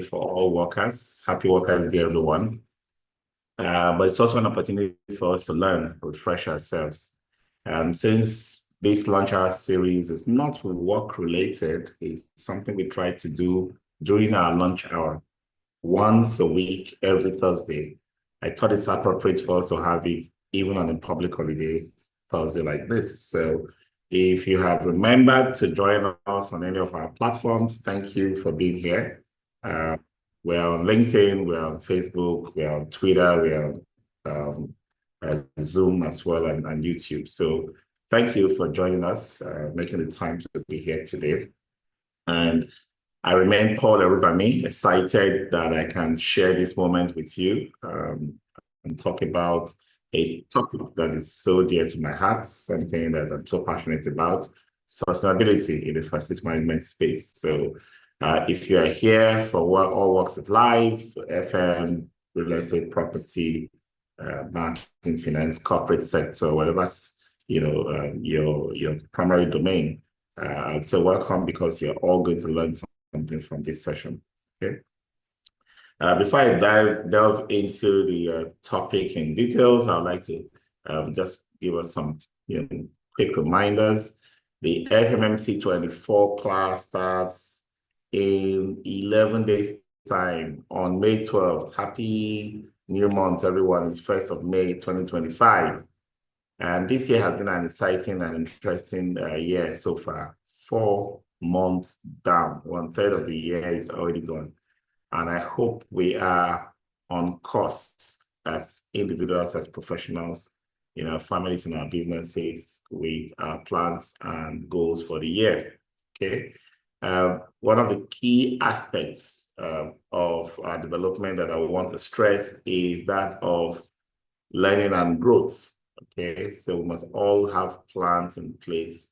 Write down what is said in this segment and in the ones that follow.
for all workers. Happy Workers' Day, everyone. But it's also an opportunity for us to learn, refresh ourselves. Since this Lunch Hour series is not work related, it's something we try to do during our lunch hour, once a week, every Thursday. I thought it's appropriate for us to have it even on a public holiday Thursday like this. So if you have remembered to join us on any of our platforms, thank you for being here. We're on LinkedIn, we're on Facebook, we're on Twitter, we're on Zoom as well, and YouTube. So thank you for joining us, making the time to be here today. And I remain Paul Erubami, excited that I can share this moment with you and talk about a topic that is so dear to my heart, something that I'm so passionate about, sustainability in the facility management space. So if you are here for all walks of life, FM, real estate, property, banking, finance, corporate sector, whatever's your primary domain, so welcome, because you're all going to learn something from this session. Okay. Before I delve into the topic in details, I'd like to just give us some quick reminders. The FMMC 24 class starts in 11 days time on May 12th. Happy new month, everyone. It's 1st of May 2025. And this year has been an exciting and interesting year so far. 4 months down, 1/3 of the year is already gone. And I hope we are on course as individuals, as professionals, in our families, in our businesses, with our plans and goals for the year. Okay. One of the key aspects of our development that I want to stress is that of learning and growth. Okay, so we must all have plans in place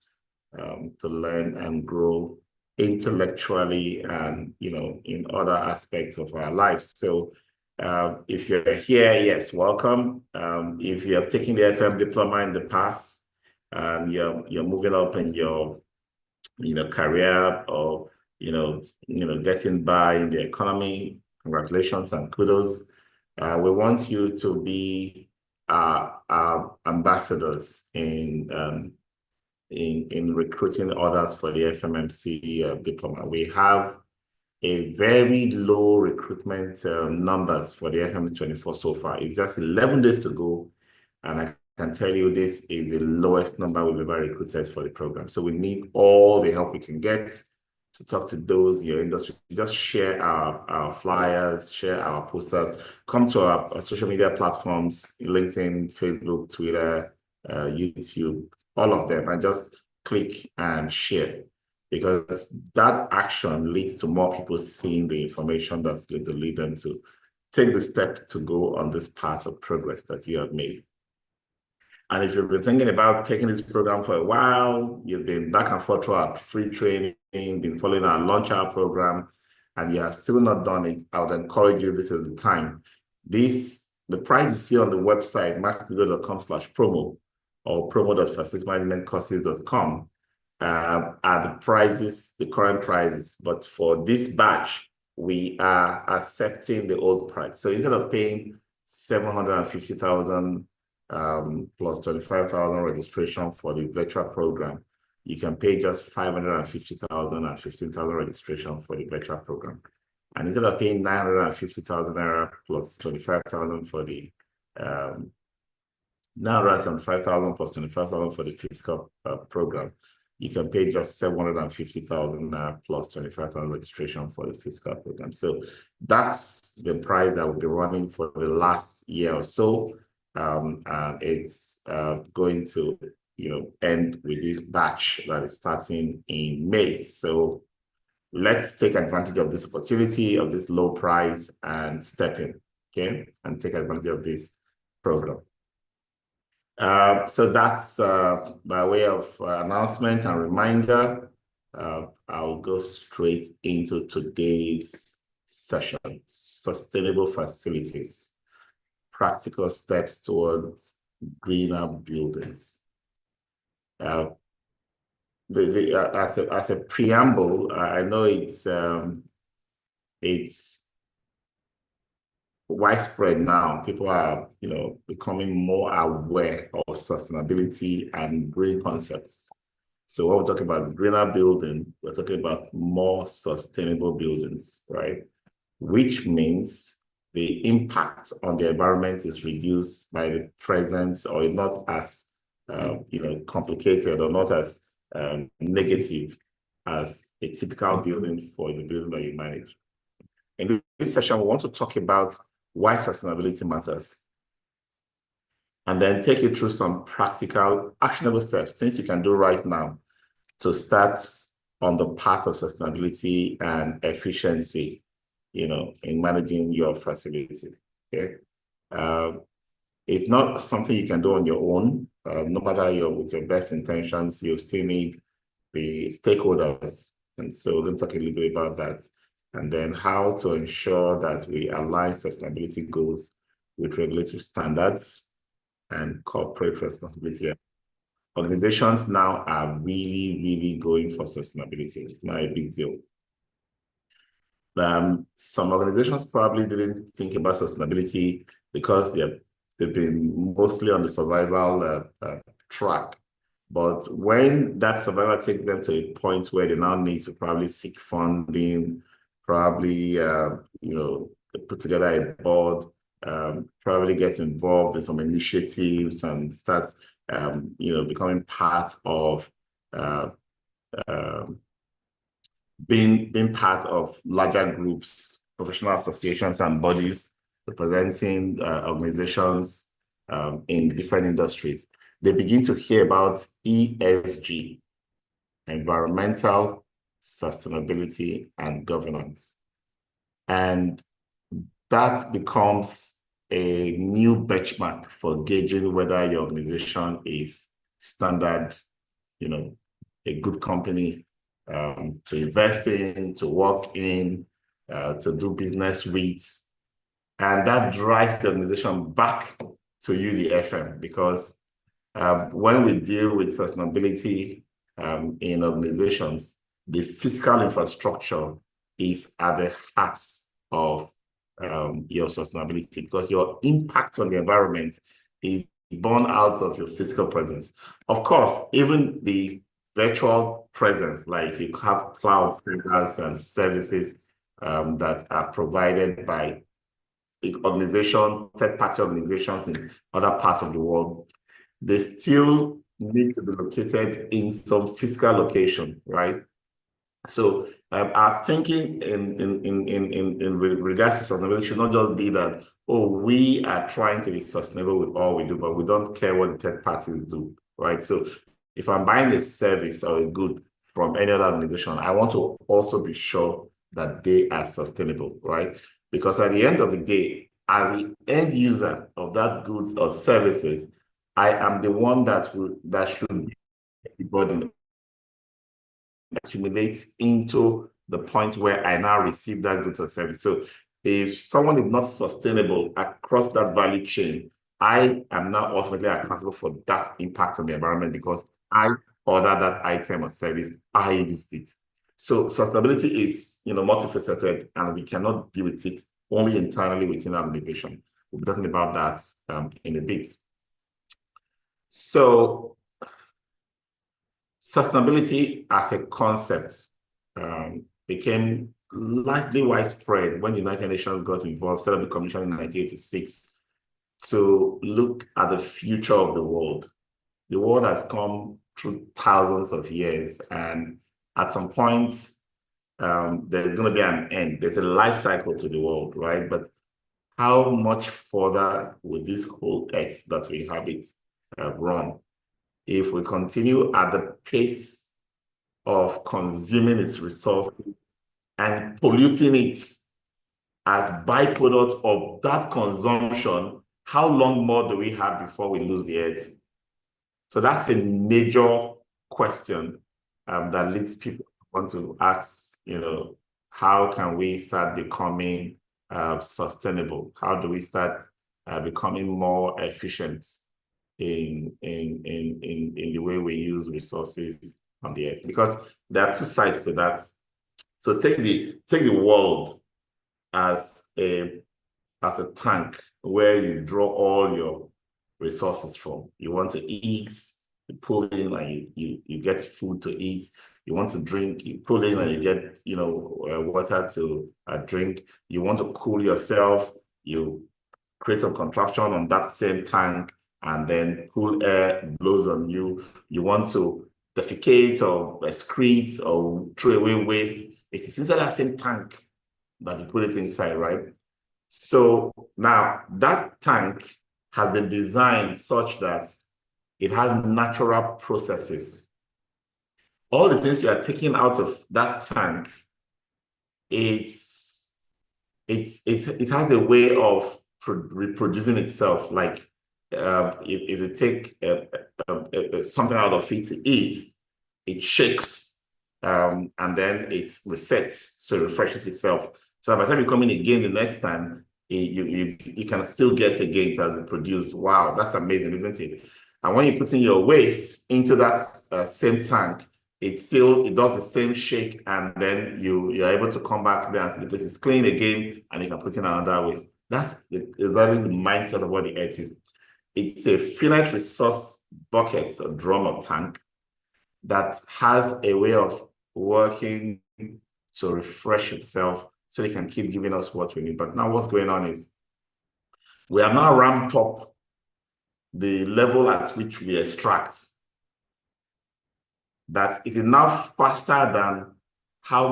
to learn and grow intellectually and in other aspects of our lives. So if you're here, yes, welcome. If you have taken the FM diploma in the past and you're moving up in your career, or getting by in the economy, congratulations and kudos. We want you to be our ambassadors in recruiting others for the FMMC diploma. We have a very low recruitment numbers for the FMMC 24 so far. It's just 11 days to go, and I can tell you this is the lowest number we've ever recruited for the program. So we need all the help we can get to talk to those in your industry. Just share our flyers, share our posters, come to our social media platforms, LinkedIn, Facebook, Twitter, YouTube, all of them, and just click and share, because that action leads to more people seeing the information that's going to lead them to take the step to go on this path of progress that you have made. And if you've been thinking about taking this program for a while, you've been back and forth through our free training, been following our launch hour program, and you have still not done it, I would encourage you, this is the time. The price you see on the website, Max-Migold.com/promo or promo.facilitimanagementcourses.com are the prices, the current prices. But for this batch, we are accepting the old price. So instead of paying $750,000 plus 25,000 registration for the virtual program, you can pay just 550,000 and 15,000 registration for the virtual program. And instead of paying 950,000 naira plus 25,000 for the 975,000 plus 25,000 for the physical program, you can pay just 750,000 naira plus 25,000 registration for the physical program. So that's the price that will be running for the last year or so. And it's going to end with this batch that is starting in May. So let's take advantage of this opportunity, of this low price, and step in, okay, and take advantage of this program. So that's by way of announcement and reminder. I'll go straight into today's session: sustainable facilities, practical steps towards greener buildings. As a preamble, I know it's it's widespread now. People are, becoming more aware of sustainability and green concepts. So when we're talking about greener building, we're talking about more sustainable buildings, right? Which means the impact on the environment is reduced by the presence, or not as complicated, or not as negative as a typical building for the building that you manage. In this session, we want to talk about why sustainability matters, and then take you through some practical, actionable steps, things you can do right now to start on the path of sustainability and efficiency, in managing your facility. Okay. It's not something you can do on your own. No matter with your best intentions, you still need the stakeholders. And so we're going to talk a little bit about that, and then how to ensure that we align sustainability goals with regulatory standards and corporate responsibility. Organizations now are really, really going for sustainability. It's not a big deal. Some organizations probably didn't think about sustainability because they've been mostly on the survival track. But when that survival takes them to a point where they now need to probably seek funding, probably put together a board, probably get involved in some initiatives and start becoming part of being part of larger groups, professional associations and bodies representing organizations in different industries. They begin to hear about ESG, environmental, sustainability, and governance. And that becomes a new benchmark for gauging whether your organization is standard, a good company to invest in, to work in, to do business with. And that drives the organization back to you, the FM, because when we deal with sustainability in organizations, the physical infrastructure is at the heart of your sustainability, because your impact on the environment is born out of your physical presence. Of course, even the virtual presence, like if you have cloud servers and services that are provided by organizations, third-party organizations in other parts of the world, they still need to be located in some physical location, right? So our thinking in regards to sustainability should not just be that, oh, we are trying to be sustainable with all we do, but we don't care what the third parties do, right? So if I'm buying a service or a good from any other organization, I want to also be sure that they are sustainable, right? Because at the end of the day, as the end user of that goods or services, I am the one that should be the burden accumulates into the point where I now receive that goods or service. So if someone is not sustainable across that value chain, I am now ultimately accountable for that impact on the environment because I ordered that item or service, I used it. So sustainability is multifaceted, and we cannot deal with it only internally within our organization. We'll be talking about that in a bit. So sustainability as a concept became largely widespread when the United Nations got involved, set up the Commission in 1986 to look at the future of the world. The world has come through thousands of years, and at some point, there's going to be an end. There's a life cycle to the world, right? But how much further will this whole earth that we inhabit run? If we continue at the pace of consuming its resources and polluting it as byproduct of that consumption, how long more do we have before we lose the earth? So that's a major question that leads people to want to ask, how can we start becoming sustainable? How do we start becoming more efficient in the way we use resources on the earth? Because there are two sides to that. So take the world. as a tank where you draw all your resources from. You want to eat, you pull in and you get food to eat. You want to drink, you pull in and you get, water to drink. You want to cool yourself, you create some contraction on that same tank, and then cool air blows on you. You want to defecate or excrete or throw away waste. It's inside that same tank that you put it inside, right? So now that tank has been designed such that it has natural processes. All the things you are taking out of that tank, it has a way of reproducing itself. Like if you take something out of it to eat, it shakes and then it resets, so it refreshes itself. So by the time you come in again the next time, you can still get again, it has reproduced. Wow, that's amazing, isn't it? And when you put in your waste into that same tank, it does the same shake, and then you're able to come back there and see the place is clean again, and you can put in another waste. That's exactly the mindset of what the earth is. It's a finite resource bucket or drum or tank that has a way of working to refresh itself so it can keep giving us what we need. But now what's going on is we have now ramped up the level at which we extract. That it is now faster than how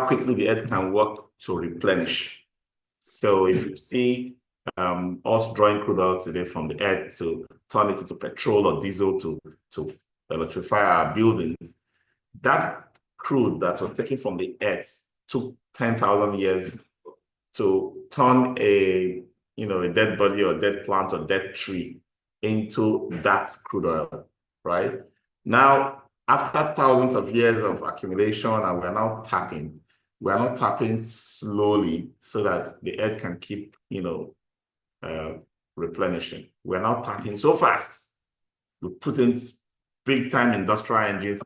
quickly the earth can work to replenish. So if you see us drawing crude oil today from the earth to turn it into petrol or diesel to electrify our buildings, that crude that was taken from the earth took 10,000 years to turn a dead body or dead plant or dead tree into that crude oil, right? Now, after thousands of years of accumulation, and we're now tapping slowly so that the earth can keep, replenishing. We're now tapping so fast. We put in big time industrial engines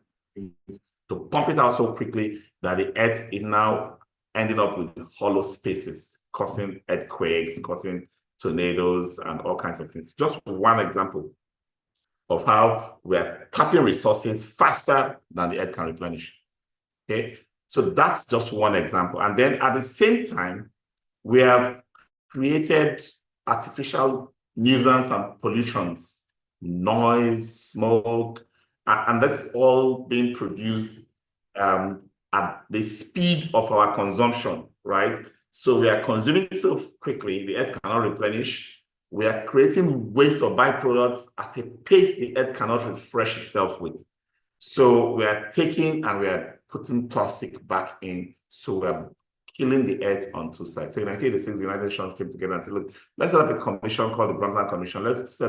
to pump it out so quickly that the earth is now ending up with hollow spaces, causing earthquakes, causing tornadoes, and all kinds of things. Just one example of how we're tapping resources faster than the earth can replenish. Okay, so that's just one example. And then at the same time, we have created artificial nuisance and pollutions, noise, smoke, and that's all being produced at the speed of our consumption, right? So we are consuming so quickly, the earth cannot replenish. We are creating waste or byproducts at a pace the earth cannot refresh itself with. So we are taking and we are putting toxic back in. So we are killing the earth on two sides. So in 1986, the United Nations came together and said, look, let's set up a commission called the Brundtland Commission. Let's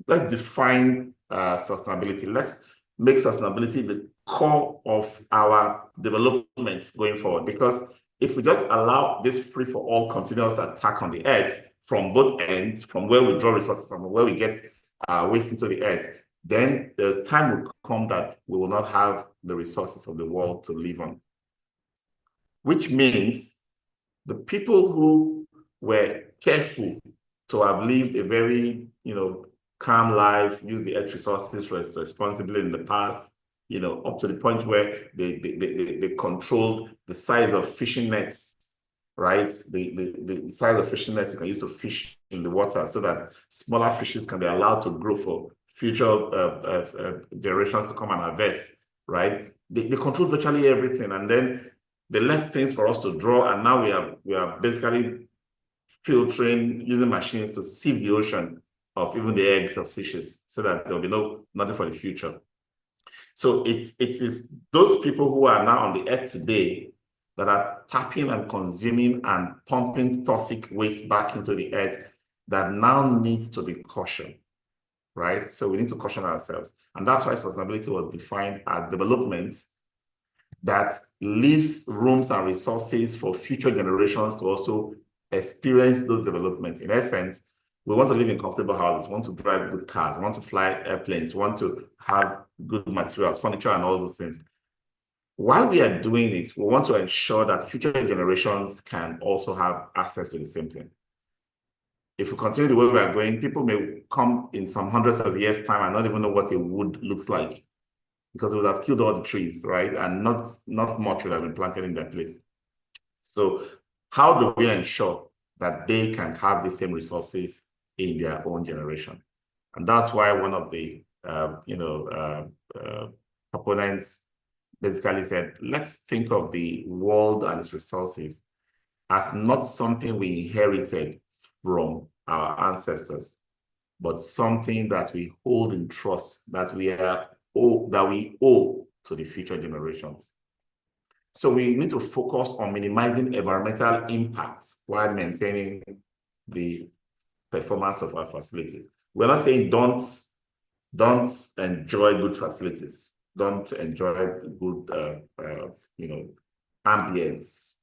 let's define sustainability. Let's make sustainability the core of our development going forward. Because if we just allow this free-for-all continuous attack on the earth from both ends, from where we draw resources, from where we get waste into the earth, then the time will come that we will not have the resources of the world to live on. Which means the people who were careful to have lived a very, calm life, use the earth resources responsibly in the past, up to the point where they controlled the size of fishing nets, right? The size of fishing nets you can use to fish in the water so that smaller fishes can be allowed to grow for future generations to come and harvest, right? They control virtually everything, and then they left things for us to draw, and now we are basically filtering using machines to sieve the ocean of even the eggs of fishes so that there'll be nothing for the future. So it is those people who are now on the earth today that are tapping and consuming and pumping toxic waste back into the earth that now needs to be cautioned, right? So we need to caution ourselves. And that's why sustainability was defined as development that leaves rooms and resources for future generations to also experience those developments. In essence, we want to live in comfortable houses, we want to drive good cars, we want to fly airplanes, we want to have good materials, furniture, and all those things. while we are doing it, we want to ensure that future generations can also have access to the same thing. If we continue the way we are going, people may come in some hundreds of years' time and not even know what a wood looks like, because we would have killed all the trees, right? And not much would have been planted in their place. So how do we ensure that they can have the same resources in their own generation? And that's why one of the proponents basically said, let's think of the world and its resources as not something we inherited from our ancestors, but something that we hold in trust, that we owe to the future generations. So we need to focus on minimizing environmental impacts while maintaining the performance of our facilities. We're not saying don't enjoy good facilities, don't enjoy good ambience,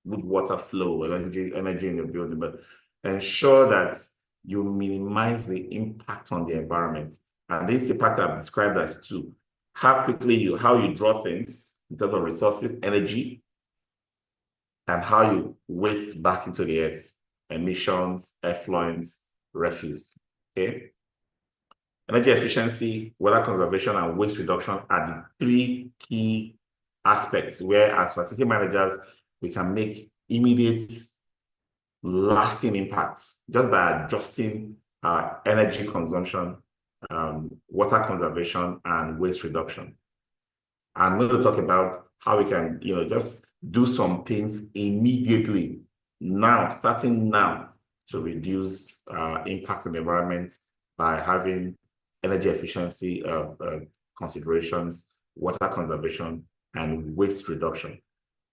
good water flow, energy in your building, but ensure that you minimize the impact on the environment. And this impact I've described as two: how you draw things in terms of resources, energy, and how you waste back into the earth, emissions, effluents, refuse. Okay. Energy efficiency, water conservation, and waste reduction are the three key aspects where, as facility managers, we can make immediate, lasting impacts just by adjusting our energy consumption, water conservation, and waste reduction. I'm going to talk about how we can, just do some things immediately now, starting now, to reduce impact on the environment by having energy efficiency considerations, water conservation, and waste reduction.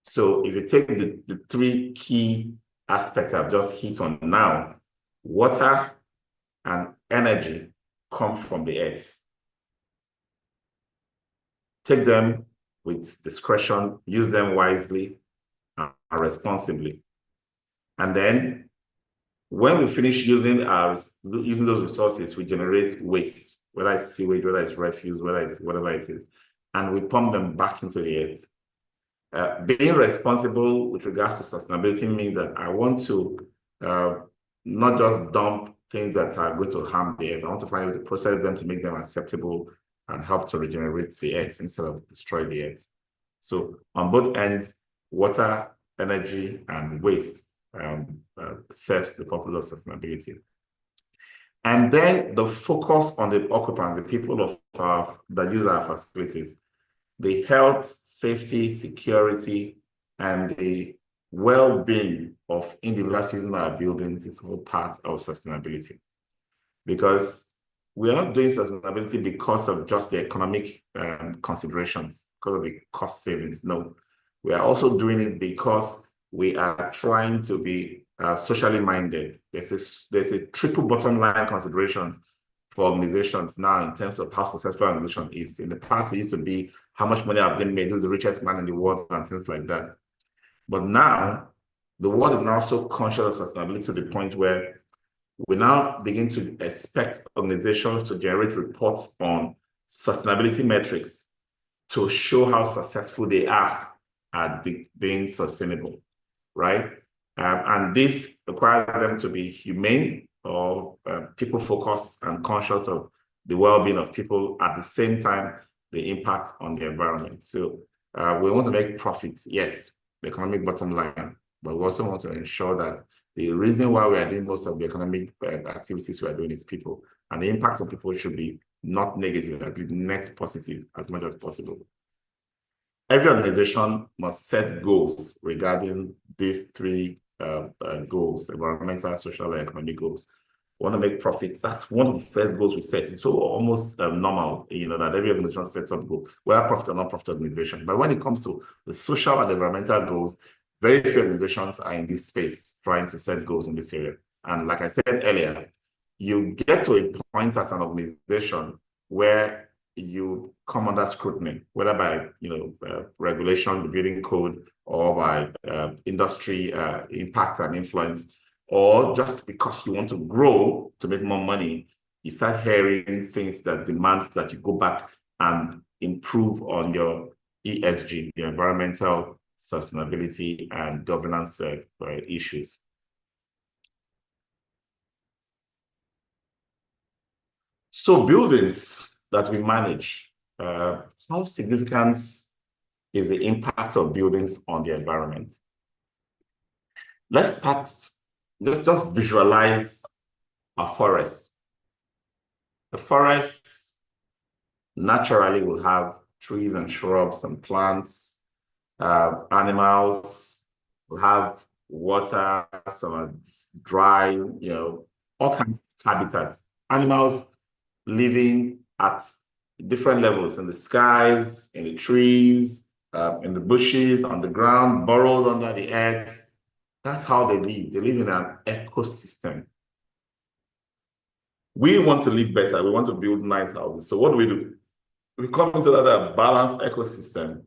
So if you take the three key aspects I've just hit on now, water and energy come from the earth. Take them with discretion, use them wisely and responsibly. And then when we finish using those resources, we generate waste, whether it's sewage, whether it's refuse, whether it's whatever it is, and we pump them back into the earth. Being responsible with regards to sustainability means that I want to not just dump things that are going to harm the earth. I want to find a way to process them to make them acceptable and help to regenerate the earth instead of destroy the earth. So on both ends, water, energy, and waste serves the purpose of sustainability. And then the focus on the occupants, the people that use our facilities, the health, safety, security, and the well-being of individuals using our buildings is all part of sustainability. Because we are not doing sustainability because of just the economic considerations, because of the cost savings. No, we are also doing it because we are trying to be socially minded. There's a triple bottom line considerations for organizations now in terms of how successful an organization is. In the past, it used to be how much money have they made, who's the richest man in the world, and things like that. But now, the world is now so conscious of sustainability to the point where we now begin to expect organizations to generate reports on sustainability metrics to show how successful they are at being sustainable, right? And this requires them to be humane or people-focused and conscious of the well-being of people, at the same time, the impact on the environment. So we want to make profits, yes, the economic bottom line, but we also want to ensure that the reason why we are doing most of the economic activities we are doing is people, and the impact on people should be not negative, at least net positive as much as possible. Every organization must set goals regarding these three goals: environmental, social, and economic goals. We want to make profits. That's one of the first goals we set. It's so almost normal, that every organization sets up goals, whether profit or non-profit organization. But when it comes to the social and environmental goals, very few organizations are in this space trying to set goals in this area. And like I said earlier, you get to a point as an organization where you come under scrutiny, whether by regulation, the building code, or by industry impact and influence, or just because you want to grow to make more money. You start hearing things that demands that you go back and improve on your ESG, the environmental sustainability and governance issues. So buildings that we manage, how significant is the impact of buildings on the environment? Let's just visualize a forest. The forest naturally will have trees and shrubs and plants, animals will have water, some dry, all kinds of habitats. Animals living at different levels in the skies, in the trees, in the bushes, on the ground, burrowed under the earth. That's how they live. They live in an ecosystem. We want to live better. We want to build nice houses. So what do? We come into that balanced ecosystem.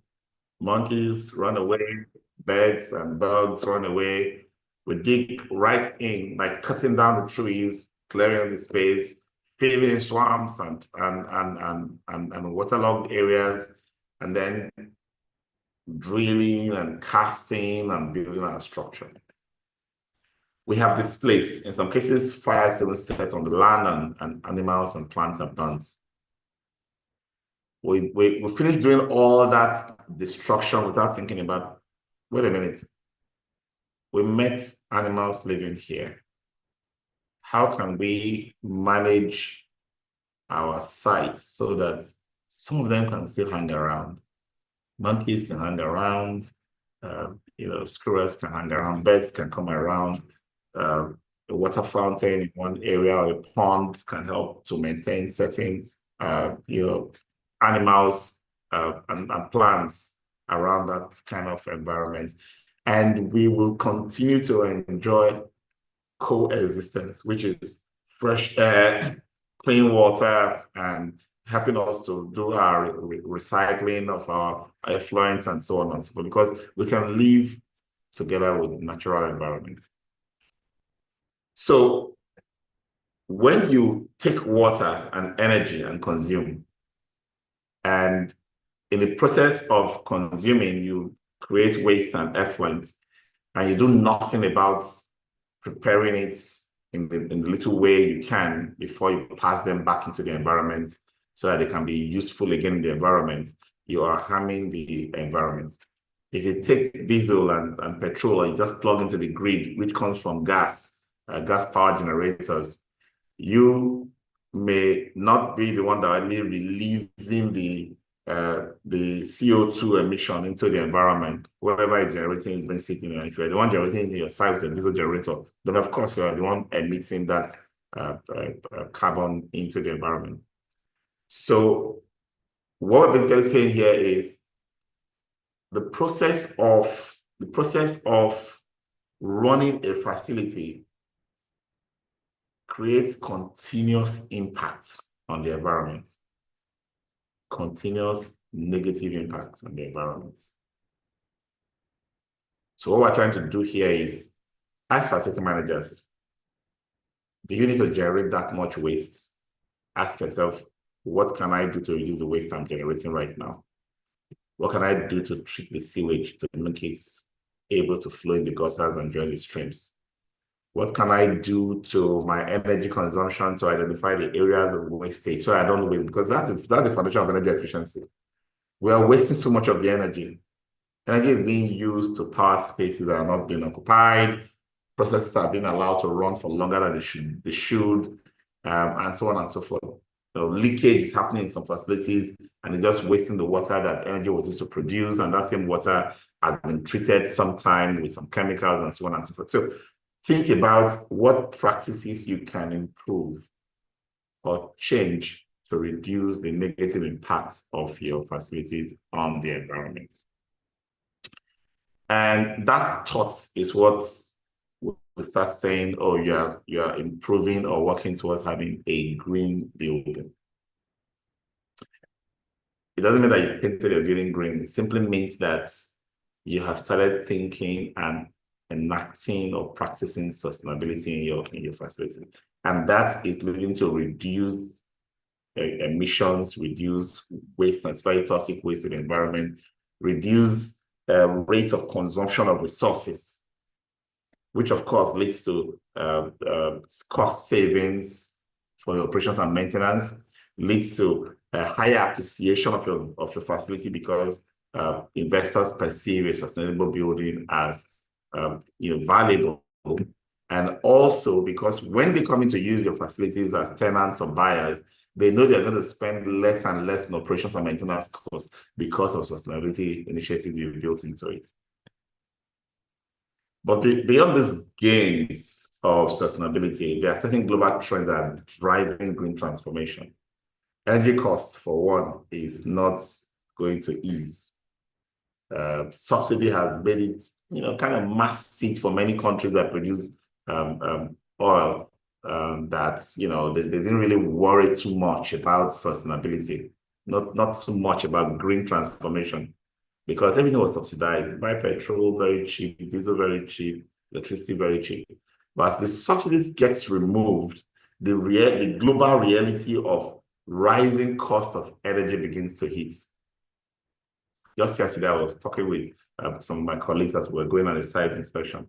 Monkeys run away, birds and bugs run away. We dig right in by cutting down the trees, clearing the space, filling swamps and waterlogged areas, and then drilling and casting and building our structure. We have displaced, in some cases, fires even set on the land and animals and plants are burnt. We finished doing all that destruction without thinking about, wait a minute, we met animals living here. How can we manage our sites so that some of them can still hang around? Monkeys can hang around, squirrels can hang around, birds can come around, a water fountain in one area or a pond can help to maintain certain, animals and plants around that kind of environment. And we will continue to enjoy coexistence, which is fresh air, clean water, and helping us to do our recycling of our effluents and so on and so forth, because we can live together with the natural environment. So when you take water and energy and consume, and in the process of consuming, you create waste and effluent, and you do nothing about preparing it in the little way you can before you pass them back into the environment so that they can be useful again in the environment, you are harming the environment. If you take diesel and petrol and you just plug into the grid, which comes from gas power generators, you may not be the one directly releasing the CO2 emission into the environment. Whatever is generating, it brings it in. If you're the one generating in your site with a diesel generator, then of course you're the one emitting that carbon into the environment. So what we're basically saying here is the process of running a facility creates continuous impact on the environment, continuous negative impact on the environment. So what we're trying to do here is, as facility managers, do you need to generate that much waste? Ask yourself, what can I do to reduce the waste I'm generating right now? What can I do to treat the sewage to make it able to flow in the gutters and join the streams? What can I do to my energy consumption to identify the areas of wastage so I don't waste? Because that's the foundation of energy efficiency. We are wasting so much of the energy. Energy is being used to power spaces that are not being occupied. Processes are being allowed to run for longer than they should, and so on and so forth. So leakage is happening in some facilities, and it's just wasting the water that energy was used to produce, and that same water has been treated sometime with some chemicals and so on and so forth. So think about what practices you can improve or change to reduce the negative impact of your facilities on the environment. And that thought is what we start saying, oh, you're improving or working towards having a green building. It doesn't mean that you painted your building green. It simply means that you have started thinking and enacting or practicing sustainability in your facility. And that is leading to reduce emissions, reduce waste, and especially toxic waste in the environment, reduce rate of consumption of resources, which of course leads to cost savings for your operations and maintenance, leads to a higher appreciation of your facility because investors perceive a sustainable building as valuable. And also because when they come in to use your facilities as tenants or buyers, they know they're going to spend less and less in operations and maintenance costs because of sustainability initiatives you've built into it. But beyond these gains of sustainability, there are certain global trends that are driving green transformation. Energy costs, for one, is not going to ease. Subsidy has made it, kind of must sit for many countries that produce oil, that, they didn't really worry too much about sustainability, not too much about green transformation, because everything was subsidized. Buy petrol very cheap, diesel very cheap, electricity very cheap. But as the subsidies gets removed, the global reality of rising cost of energy begins to hit. Just yesterday, I was talking with some of my colleagues as we were going on a site inspection.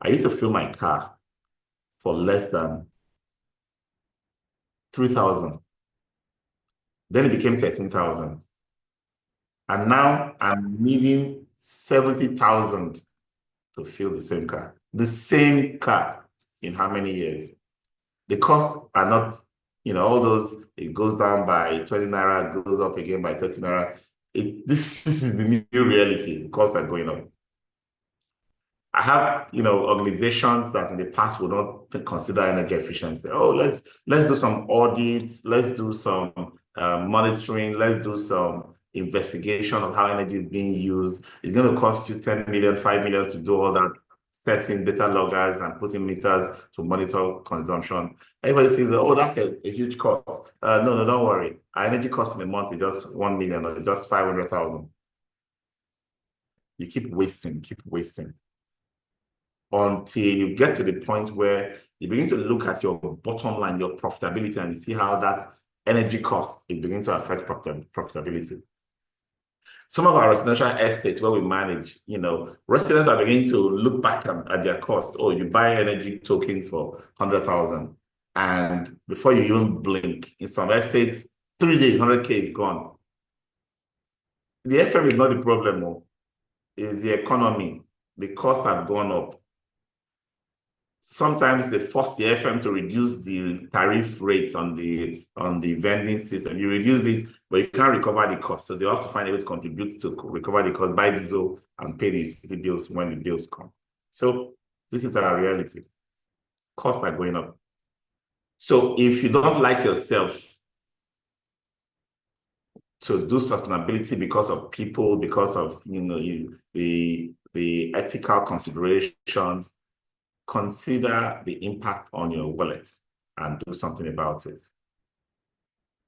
I used to fill my car for less than 3,000. Then it became 13,000. And now I'm needing 70,000 to fill the same car. The same car in how many years? The costs are not, all those, it goes down by 20 naira, goes up again by 30 naira. This is the new reality. The costs are going up. I have, organizations that in the past would not consider energy efficiency. Oh, let's do some audits, let's do some monitoring, let's do some investigation of how energy is being used. It's going to cost you 10 million, 5 million to do all that, setting data loggers and putting meters to monitor consumption. Everybody says, oh, that's a huge cost. No, don't worry. Our energy cost in a month is just 1 million or just 500,000. You keep wasting until you get to the point where you begin to look at your bottom line, your profitability, and you see how that energy cost is beginning to affect profitability. Some of our residential estates where we manage, residents are beginning to look back at their costs. Oh, you buy energy tokens for 100,000. And before you even blink, in some estates, 3 days, 100K is gone. The FM is not the problem, it's the economy. The costs have gone up. Sometimes they force the FM to reduce the tariff rates on the vending system. You reduce it, but you can't recover the cost. So they have to find a way to contribute to recover the cost, buy diesel and pay the bills when the bills come. So this is our reality. Costs are going up. So if you don't like yourself to do sustainability because of people, because of the ethical considerations, consider the impact on your wallet and do something about it.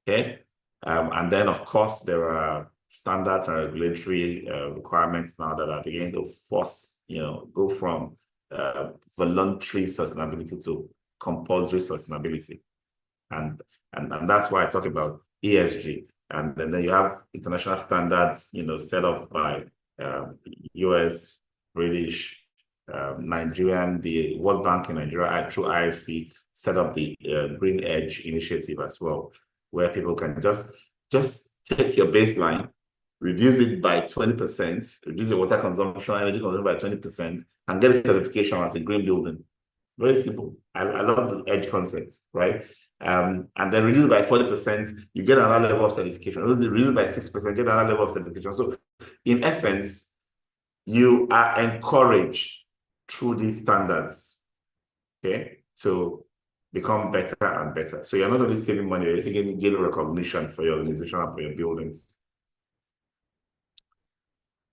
Okay? And then, of course, there are standards and regulatory requirements now that are beginning to force, go from voluntary sustainability to compulsory sustainability. And that's why I talk about ESG. And then you have international standards, set up by US, British, Nigerian, the World Bank in Nigeria, through IFC, set up the Green Edge initiative as well, where people can just take your baseline, reduce it by 20%, reduce your water consumption, energy consumption by 20%, and get a certification as a green building. Very simple. I love the edge concept, right? And then reduce it by 40%, you get another level of certification. Reduce it by 6%, get another level of certification. So in essence, you are encouraged through these standards, okay, to become better and better. So you're not only saving money, you're also getting recognition for your organization and for your buildings.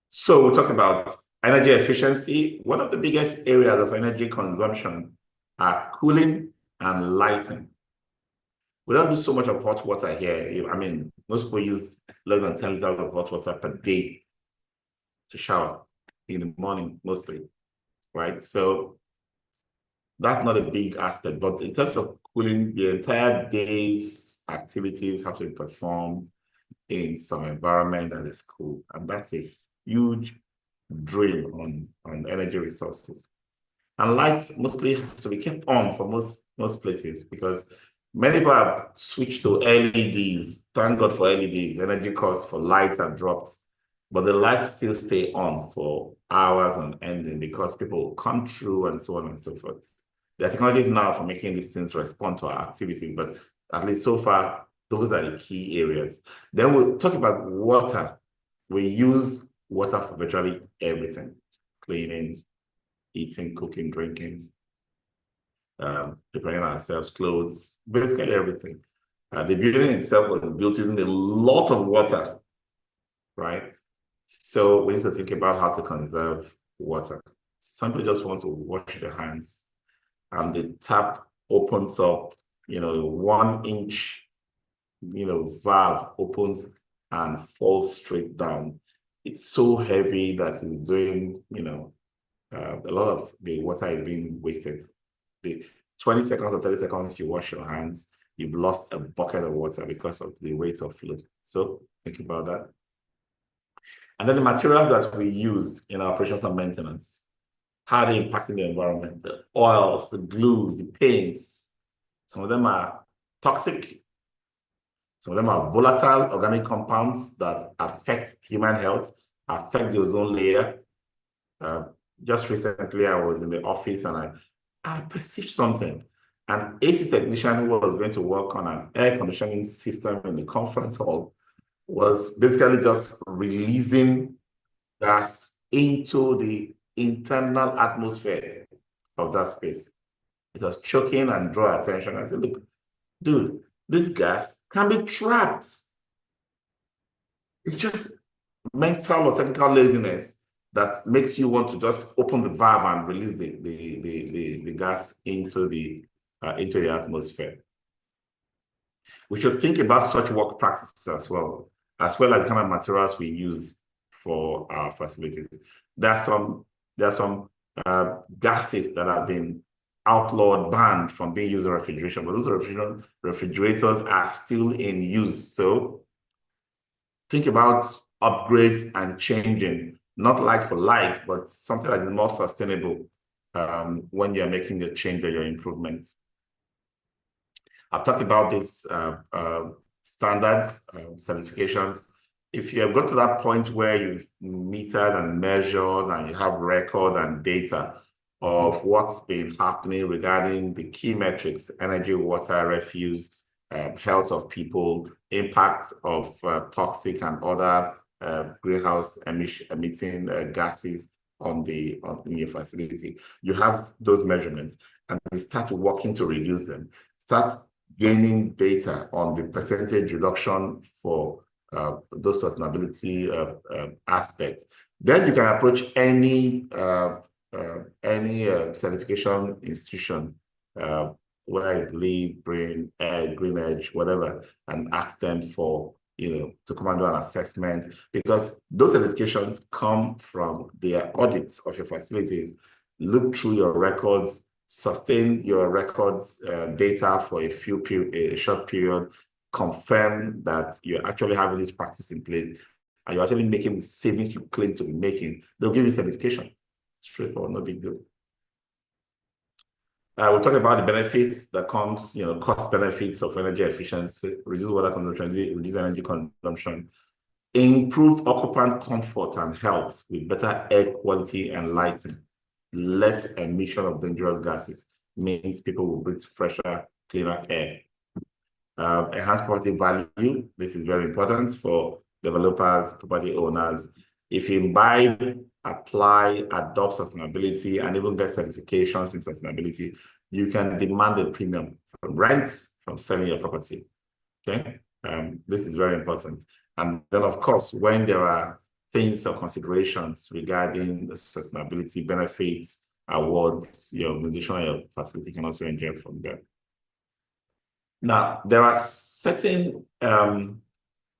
So we talked about energy efficiency. One of the biggest areas of energy consumption are cooling and lighting. We don't do so much of hot water here. I mean, most people use less than 10 liters of hot water per day to shower in the morning, mostly, right? So that's not a big aspect, but in terms of cooling, the entire day's activities have to be performed in some environment that is cool. And that's a huge drain on energy resources. And lights mostly have to be kept on for most places because many people have switched to LEDs. Thank God for LEDs. Energy costs for lights have dropped, but the lights still stay on for hours on end because people come through and so on and so forth. There are technologies now for making these things respond to our activities, but at least so far, those are the key areas. Then we'll talk about water. We use water for virtually everything: cleaning, eating, cooking, drinking, preparing ourselves, clothes, basically everything. The building itself was built using a lot of water, right? So we need to think about how to conserve water. Some people just want to wash their hands, and the tap opens up, 1-inch, valve opens and falls straight down. It's so heavy that it's doing, a lot of the water is being wasted. The 20 seconds or 30 seconds you wash your hands, you've lost a bucket of water because of the weight of fluid. So think about that. And then the materials that we use in our operations and maintenance, how are they impacting the environment? The oils, the glues, the paints. Some of them are toxic. Some of them are volatile organic compounds that affect human health, affect the ozone layer. Just recently, I was in the office and I perceived something. An AC technician who was going to work on an air conditioning system in the conference hall was basically just releasing gas into the internal atmosphere of that space. It was choking and draw attention. I said, look, dude, this gas can be trapped. It's just mental or technical laziness that makes you want to just open the valve and release the gas into the atmosphere. We should think about such work practices as well as the kind of materials we use for our facilities. There are some gases that have been outlawed, banned from being used in refrigeration, but those refrigerators are still in use. So think about upgrades and changing, not like for like, but something that is more sustainable when you're making the change or your improvement. I've talked about these standards, certifications. If you have got to that point where you've metered and measured and you have record and data of what's been happening regarding the key metrics: energy, water, refuse, health of people, impacts of toxic and other greenhouse emitting gases in your facility. You have those measurements and you start working to reduce them. Start gaining data on the percentage reduction for those sustainability aspects. Then you can approach any certification institution, whether it's LEED, Green Edge, whatever, and ask them for, to come and do an assessment, because those certifications come from their audits of your facilities, look through your records, sustain your records data for a short period, confirm that you're actually having this practice in place, and you're actually making the savings you claim to be making. They'll give you certification. Straightforward, no big deal. We'll talk about the benefits that comes, cost benefits of energy efficiency, reduce water consumption, reduce energy consumption, improved occupant comfort and health with better air quality and lighting, less emission of dangerous gases, means people will breathe fresher, cleaner air. Enhanced property value, this is very important for developers, property owners. If you imbibe, apply, adopt sustainability, and even get certifications in sustainability, you can demand a premium from rents, from selling your property. Okay, this is very important. And then, of course, when there are things or considerations regarding the sustainability benefits, awards, your organization or your facility can also enjoy from there. Now, there are certain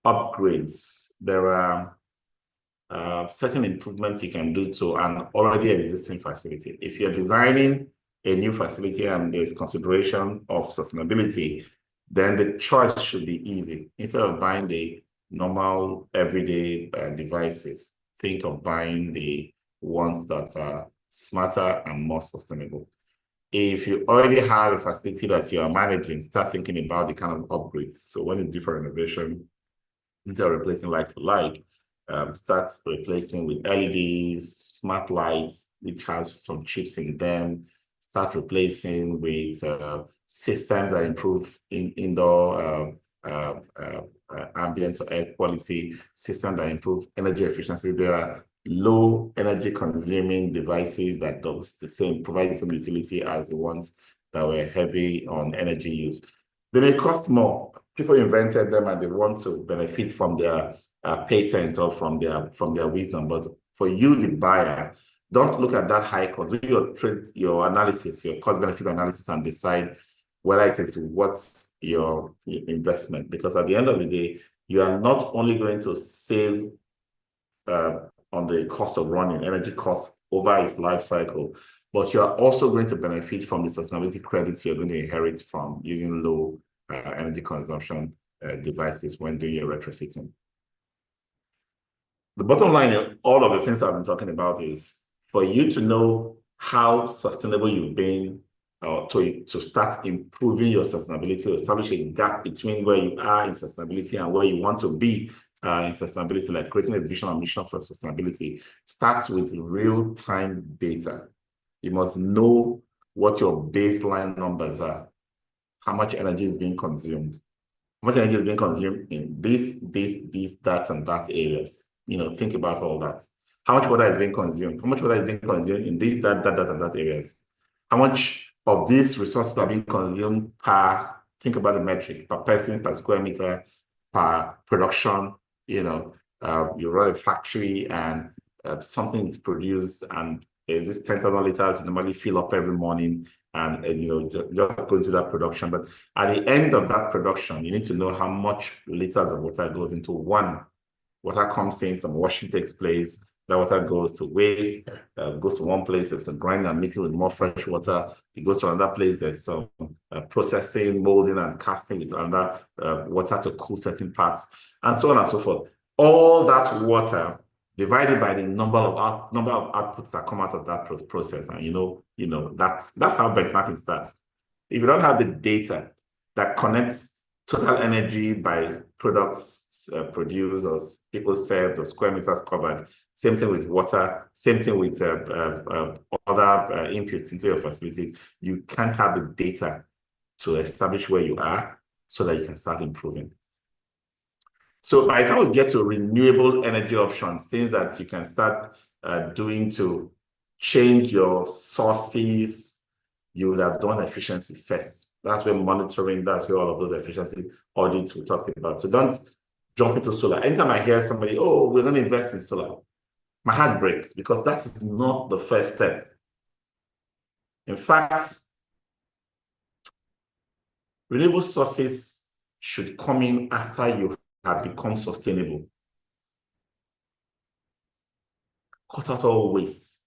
upgrades. There are certain improvements you can do to an already existing facility. If you're designing a new facility and there's consideration of sustainability, then the choice should be easy. Instead of buying the normal everyday devices, think of buying the ones that are smarter and more sustainable. If you already have a facility that you are managing, start thinking about the kind of upgrades. So when it's due for renovation, instead of replacing like for like, start replacing with LEDs, smart lights, which has some chips in them. Start replacing with systems that improve indoor ambient or air quality, systems that improve energy efficiency. There are low energy consuming devices that does the same, provide the same utility as the ones that were heavy on energy use. They may cost more. People invented them and they want to benefit from their patent or from their wisdom. But for you, the buyer, don't look at that high cost. Do your analysis, your cost benefit analysis, and decide whether it is worth your investment. Because at the end of the day, you are not only going to save on the cost of running, energy costs over its life cycle, but you are also going to benefit from the sustainability credits you're going to inherit from using low energy consumption devices when doing your retrofitting. The bottom line in all of the things I've been talking about is for you to know how sustainable you've been, to start improving your sustainability, establish a gap between where you are in sustainability and where you want to be in sustainability, like creating a vision and mission for sustainability, starts with real-time data. You must know what your baseline numbers are, how much energy is being consumed, how much energy is being consumed in these, that, and that areas. Think about all that. How much water is being consumed? How much water is being consumed in these, that, and that areas? How much of these resources are being consumed per, think about the metric, per person, per square meter, per production. You run a factory and something is produced and this 10,000 liters you normally fill up every morning and just go into that production. But at the end of that production, you need to know how much liters of water goes into one. Water comes in, some washing takes place, that water goes to waste, goes to one place, there's some grinding and mixing with more fresh water. It goes to another place, there's some processing, molding, and casting with another water to cool certain parts, and so on and so forth. All that water divided by the number of outputs that come out of that process, and that's how benchmarking starts. If you don't have the data that connects total energy by products produced or people served or square meters covered, same thing with water, same thing with other inputs into your facilities, you can't have the data to establish where you are so that you can start improving. So by the time we get to renewable energy options, things that you can start doing to change your sources, you would have done efficiency first. That's where monitoring, that's where all of those efficiency audits we talked about. So don't jump into solar. Anytime I hear somebody, oh, we're going to invest in solar, my heart breaks because that is not the first step. In fact, renewable sources should come in after you have become sustainable. Cut out all waste.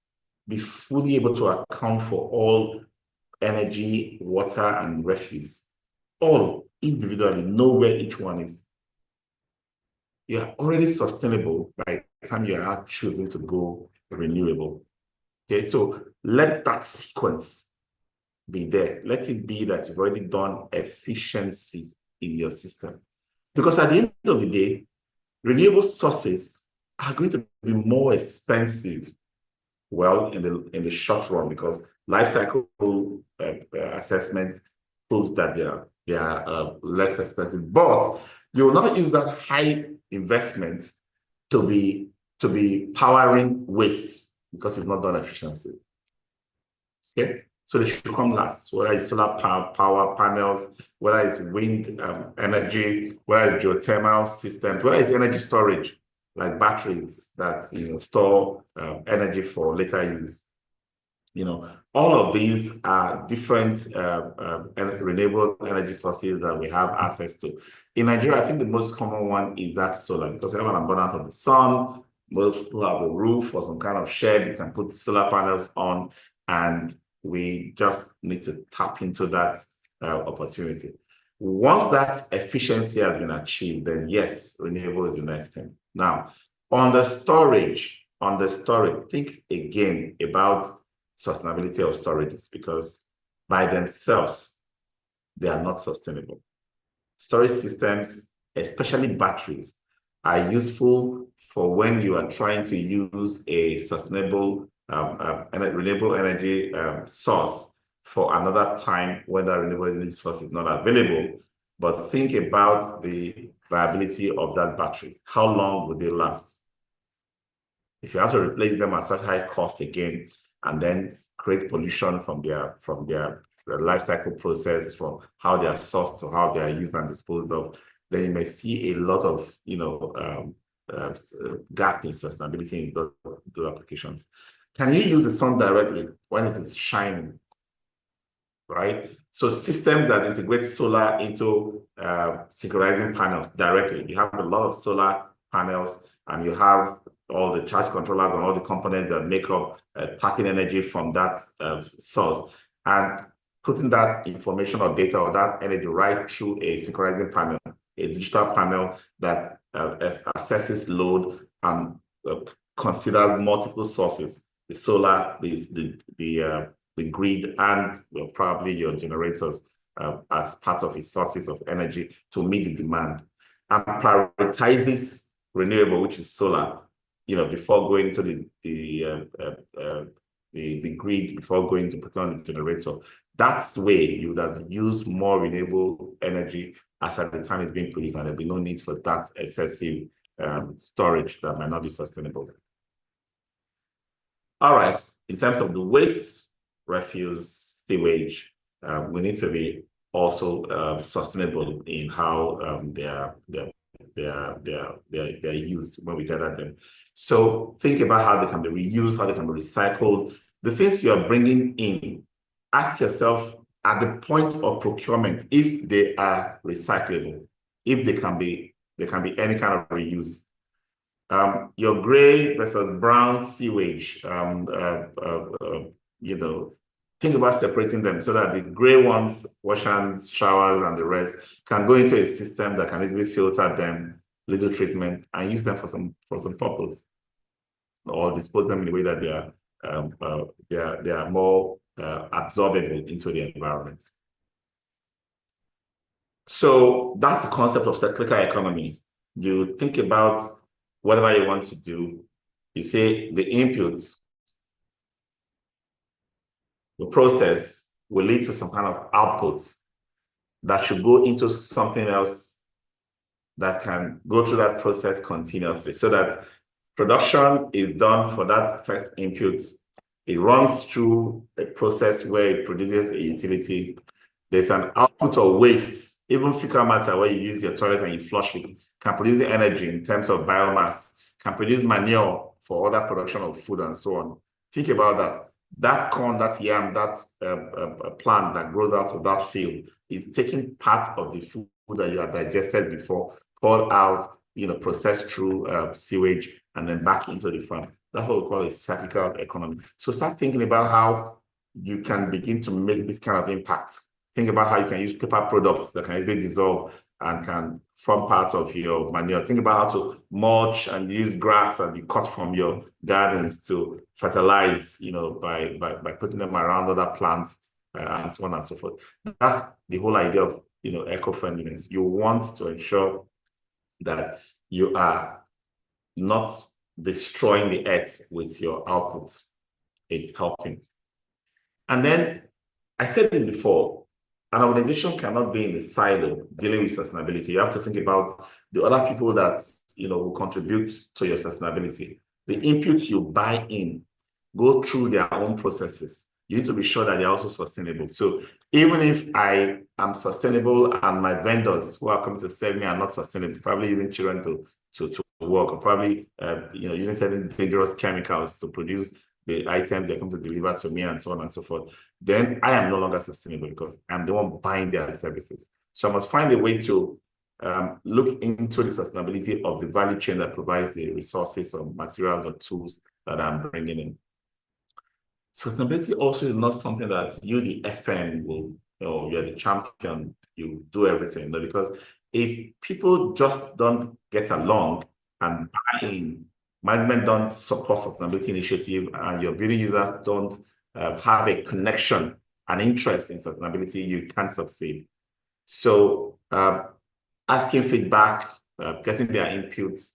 Be fully able to account for all energy, water, and refuse. All individually, know where each one is. You are already sustainable by the time you are choosing to go renewable. Okay, so let that sequence be there. Let it be that you've already done efficiency in your system. Because at the end of the day, renewable sources are going to be more expensive, well, in the short run, because life cycle assessment proves that they are less expensive. But you will not use that high investment to be powering waste because you've not done efficiency. Okay, so they should come last, whether it's solar power panels, whether it's wind energy, whether it's geothermal systems, whether it's energy storage, like batteries that store energy for later use. All of these are different renewable energy sources that we have access to. In Nigeria, I think the most common one is that solar, because we have an abundance of the sun. Most people have a roof or some kind of shed you can put solar panels on, and we just need to tap into that opportunity. Once that efficiency has been achieved, then yes, renewable is the next thing. Now, on the storage, on the storage, think again about sustainability of storages, because by themselves, they are not sustainable. Storage systems, especially batteries, are useful for when you are trying to use a sustainable renewable energy source for another time when that renewable energy source is not available. But think about the viability of that battery. How long would they last? If you have to replace them at such high cost again, and then create pollution from their life cycle process, from how they are sourced to how they are used and disposed of, then you may see a lot of gap in sustainability in those applications. Can you use the sun directly when it is shining? Right? So systems that integrate solar into synchronizing panels directly. You have a lot of solar panels, and you have all the charge controllers and all the components that make up tapping energy from that source, and putting that information or data or that energy right through a synchronizing panel, a digital panel that assesses load and considers multiple sources: the solar, the grid, and probably your generators as part of its sources of energy to meet the demand, and prioritizes renewable, which is solar, before going into the grid, before going to put on the generator. That's the way you would have used more renewable energy as at the time it's being produced, and there'll be no need for that excessive storage that might not be sustainable. All right, in terms of the waste, refuse, sewage, we need to be also sustainable in how they're used when we gather them. So think about how they can be reused, how they can be recycled. The things you are bringing in, ask yourself at the point of procurement if they are recyclable, if they can be any kind of reuse. Your gray versus brown sewage, think about separating them so that the gray ones, wash hands, showers, and the rest can go into a system that can easily filter them, little treatment, and use them for some purpose, or dispose them in a way that they are more absorbable into the environment. So that's the concept of cyclical economy. You think about whatever you want to do. You say the inputs, the process will lead to some kind of outputs that should go into something else that can go through that process continuously, so that production is done for that first input. It runs through a process where it produces a utility. There's an output of waste, even fecal matter, where you use your toilet and you flush it, can produce energy in terms of biomass, can produce manure for other production of food and so on. Think about that. That corn, that yam, that plant that grows out of that field is taking part of the food that you have digested before, poured out, processed through sewage, and then back into the farm. That's what we call a cyclical economy. So start thinking about how you can begin to make this kind of impact. Think about how you can use paper products that can easily dissolve and can form part of your manure. Think about how to mulch and use grass that you cut from your gardens to fertilize, by putting them around other plants and so on and so forth. That's the whole idea of, eco-friendliness. You want to ensure that you are not destroying the earth with your outputs. It's helping. And then I said this before, an organization cannot be in a silo dealing with sustainability. You have to think about the other people that will contribute to your sustainability. The inputs you buy in go through their own processes. You need to be sure that they're also sustainable. So even if I am sustainable and my vendors who are coming to serve me are not sustainable, probably using children to work, or probably using certain dangerous chemicals to produce the items they're going to deliver to me and so on and so forth, then I am no longer sustainable because I'm the one buying their services. So I must find a way to look into the sustainability of the value chain that provides the resources or materials or tools that I'm bringing in. Sustainability also is not something that you, the FM, will, you're the champion, you do everything. Because if people just don't get along and buy in management don't support sustainability initiative, and your building users don't have a connection, an interest in sustainability, you can't succeed. So asking feedback, getting their inputs,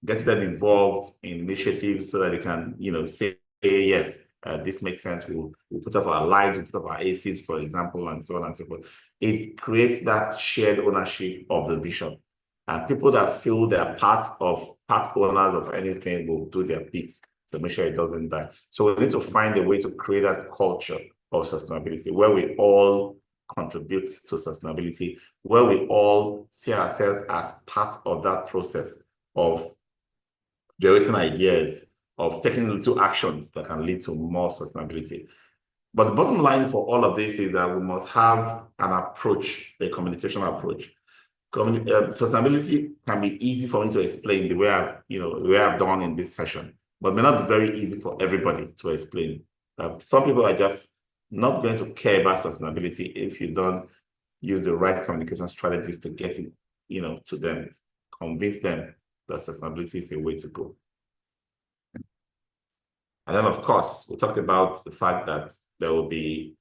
getting them involved in initiatives so that they can, say, yes, this makes sense. We'll put up our lights, we'll put up our ACs, for example, and so on and so forth. It creates that shared ownership of the vision. And people that feel they're part owners of anything will do their bit to make sure it doesn't die. So we need to find a way to create that culture of sustainability where we all contribute to sustainability, where we all see ourselves as part of that process of generating ideas, of taking little actions that can lead to more sustainability. But the bottom line for all of this is that we must have an approach, a communication approach. Sustainability can be easy for me to explain the way I've done in this session, but may not be very easy for everybody to explain. Some people are just not going to care about sustainability if you don't use the right communication strategies to get it, to them, convince them that sustainability is a way to go. And then, of course, we talked about the fact that there will be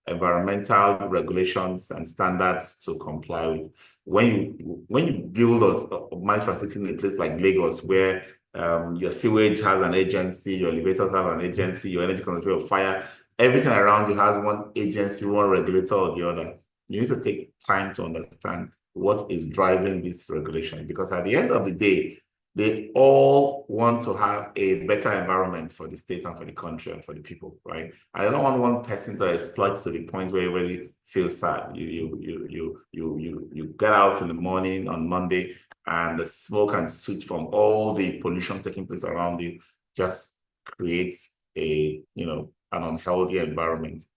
environmental regulations and standards to comply with. When you build a managed facility in a place like Lagos, where your sewage has an agency, your elevators have an agency, your energy conservation of fire, everything around you has one agency, one regulator or the other. You need to take time to understand what is driving this regulation, because at the end of the day, they all want to have a better environment for the state and for the country and for the people, right? I don't want one person to exploit to the point where you really feel sad. You get out in the morning on Monday and the smoke and soot from all the pollution taking place around you just creates an unhealthy environment.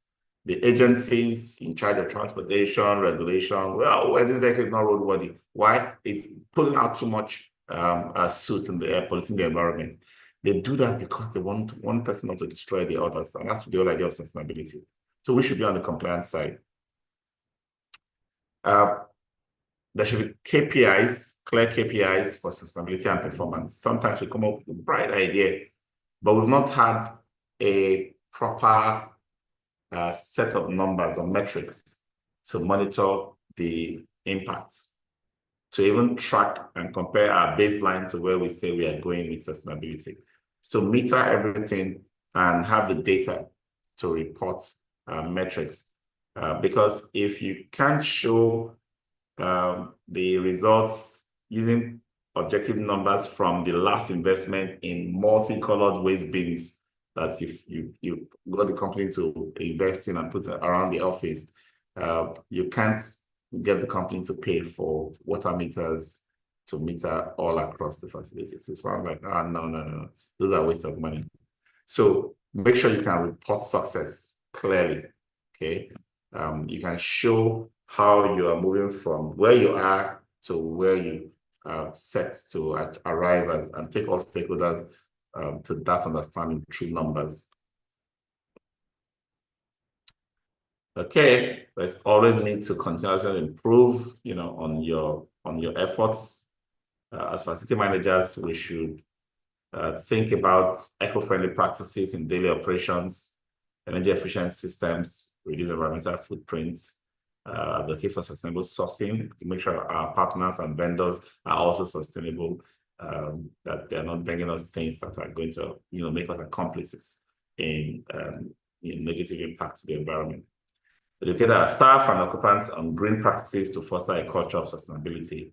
The agencies in charge of transportation, regulation, well, this vehicle is not roadworthy. Why? It's pulling out too much soot in the air, polluting the environment. They do that because they want one person not to destroy the others, and that's the whole idea of sustainability. So we should be on the compliance side. There should be KPIs, clear KPIs for sustainability and performance. Sometimes we come up with a bright idea, but we've not had a proper set of numbers or metrics to monitor the impacts, to even track and compare our baseline to where we say we are going with sustainability. So meter everything and have the data to report metrics. Because if you can't show the results using objective numbers from the last investment in multicolored waste bins that you've got the company to invest in and put around the office, you can't get the company to pay for water meters to meter all across the facility. So it sounds like, no, those are waste of money. So make sure you can report success clearly, okay? You can show how you are moving from where you are to where you set to arrive as, and take all stakeholders to that understanding through numbers. Okay, there's always need to continuously improve, on your efforts. As facility managers, we should think about eco-friendly practices in daily operations, energy efficient systems, reduce environmental footprints, advocate for sustainable sourcing to make sure our partners and vendors are also sustainable, that they're not bringing us things that are going to, make us accomplices in negative impact to the environment. Educate our staff and occupants on green practices to foster a culture of sustainability,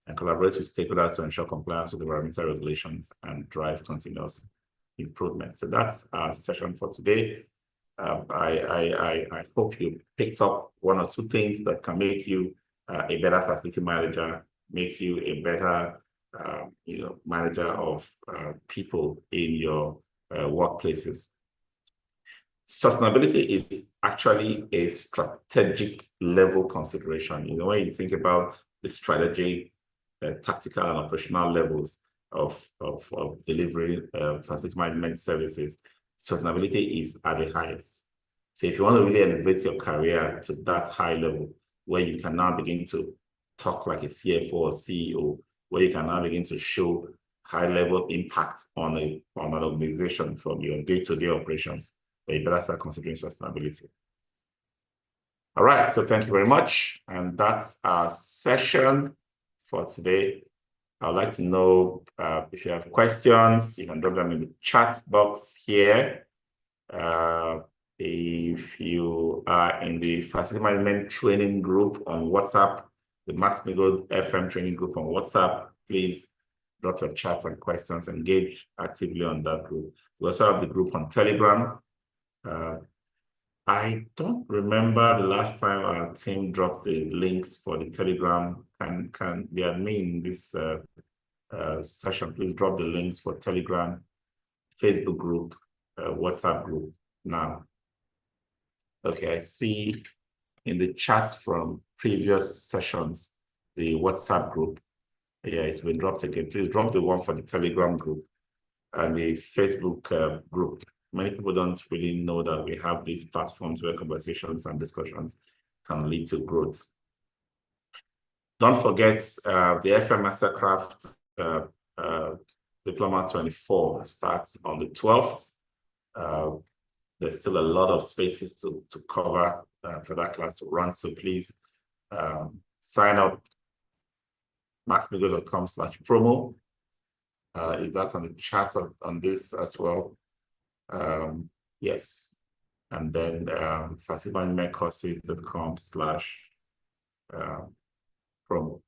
and collaborate with stakeholders to ensure compliance with environmental regulations and drive continuous improvement. So that's our session for today. I hope you picked up one or two things that can make you a better facility manager, make you a better manager of people in your workplaces. Sustainability is actually a strategic level consideration. When you think about the strategy, tactical and operational levels of delivering facility management services, sustainability is at the highest. So if you want to really elevate your career to that high level, where you can now begin to talk like a CFO or CEO, where you can now begin to show high-level impact on an organization from your day-to-day operations. But you better start considering sustainability. All right, so thank you very much. And that's our session for today. I'd like to know if you have questions, you can drop them in the chat box here. If you are in the facility management training group on WhatsApp, the Max-Migold FM training group on WhatsApp, please drop your chats and questions, engage actively on that group. We also have the group on Telegram. I don't remember the last time our team dropped the links for the Telegram. Can the admin in this session please drop the links for Telegram, Facebook group, WhatsApp group now? Okay, I see in the chats from previous sessions, the WhatsApp group. Yeah, it's been dropped again. Please drop the one for the Telegram group and the Facebook group. Many people don't really know that we have these platforms where conversations and discussions can lead to growth. Don't forget the FM Mastercraft Diploma 24 starts on the 12th. There's still a lot of spaces to cover for that class to run. So please sign up, maxmigold.com/promo. Is that on the chat on this as well? Yes. And then facilitymanagementcourses.com/promo.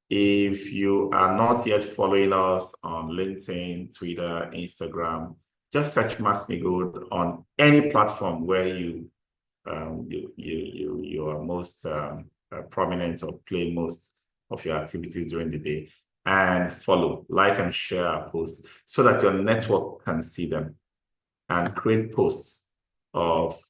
If you are not yet following us on LinkedIn, Twitter, Instagram, just search Max-Migold on any platform where you are most prominent or play most of your activities during the day, and follow, like, and share our posts so that your network can see them, and create posts of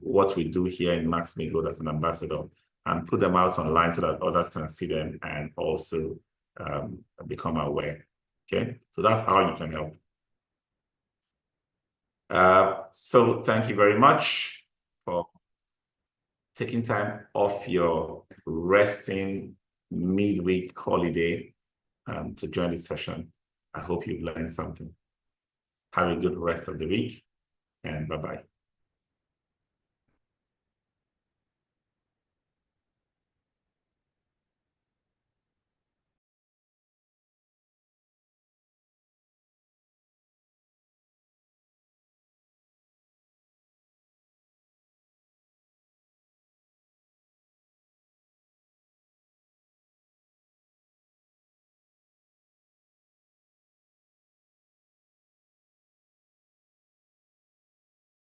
what we do here in Max-Migold as an ambassador, and put them out online so that others can see them and also become aware. Okay, so that's how you can help. So thank you very much for taking time off your resting midweek holiday to join this session. I hope you've learned something. Have a good rest of the week, and bye-bye.